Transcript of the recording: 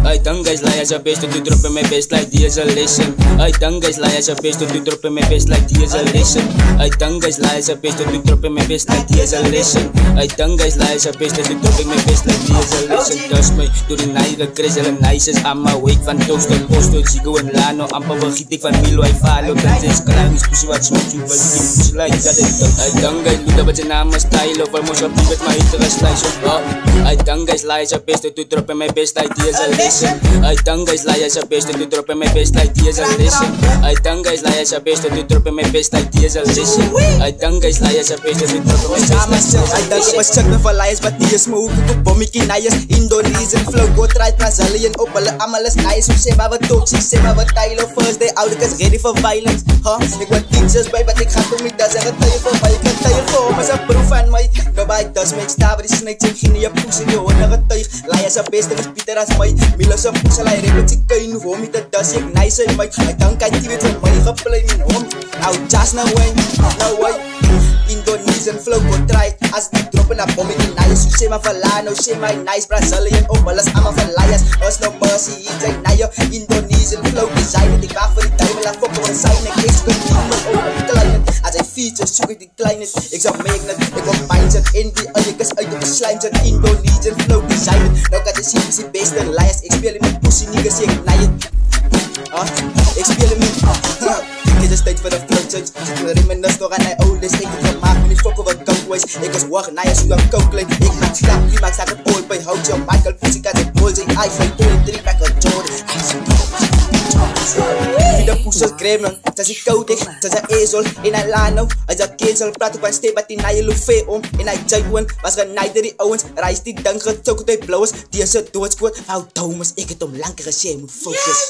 I done guys lie as a best to drop in my best like the isolation. I done guys lie as a best to drop in my best like the isolation. I done guys lie as a best to drop in my best like the isolation. I done guys lie as a best to drop in my best like the isolation. Touch me to the night the crazy and nice as I'm awake van toast and post to Zigo and Lano. Amper vergiet ek van Milo I follow. Dat is klein is pussy wat smoke you but you pussy like that. I done guys look at your name style of almost a bit with my interest slice. I done guys lie as a best to drop in my best like the isolation. I done guys lie as a best to drop in my best like the isolation. I done guys lie as a best to drop in my best like the isolation. I done guys lie as a best to drop in my best like the isolation. I done was check me for lies but die is my hoek op bommiekie nice Indonesian flow go try Brazilian op hulle almal is nice so sê maar wat toxic sê maar wat Tyler first day out is ready for violence ek wat teachers by but ek gaan kom met dat ek tye vir my kan tye vir hom as 'n proef van my nobody does make star but it's snake in geen pussy die hoor dat tye lie as a best is Pieter as my Milo so pussy lie repetiek kan hoe met dat das ek nice in my I dink I TV vir my geplay met hom now just no way Indonesian flow go try as die drop in a bommie nice so sê maar Valano sê my nice Brazilian op hulle is almal van liars us no mercy it's like now Indonesian flow design die wag vir die duivel en fok oor sy nek ek skop nie met oor die klein as hy features soek die klein ek sal make net ek op mindset in die ek is uit op die slime set Indonesian flow design nou kan jy sien die beste liars ek speel met pussy niggas ek naai ek speel met Dit is tyd vir 'n flow change. Ek wil reminisce nog aan my ouders. Ek het gemaak met die fok oor cokeways. Ek was wag na so 'n coke like. Ek maak stap, wie maak sak het ooit by hout jou Michael Pussy kan dit boys in iPhone 23 back on Jordan. Wie die pussy gremlin, dat is koud ek, dat is 'n asshole in 'n lano. As a cancel praat op 'n step at die naai lufe om en hy jigwen was genaider die ouens. Reis die ding getok het hy blou is. Die is 'n doodskoot. Hou Thomas, ek het hom lank gesê moet fokus.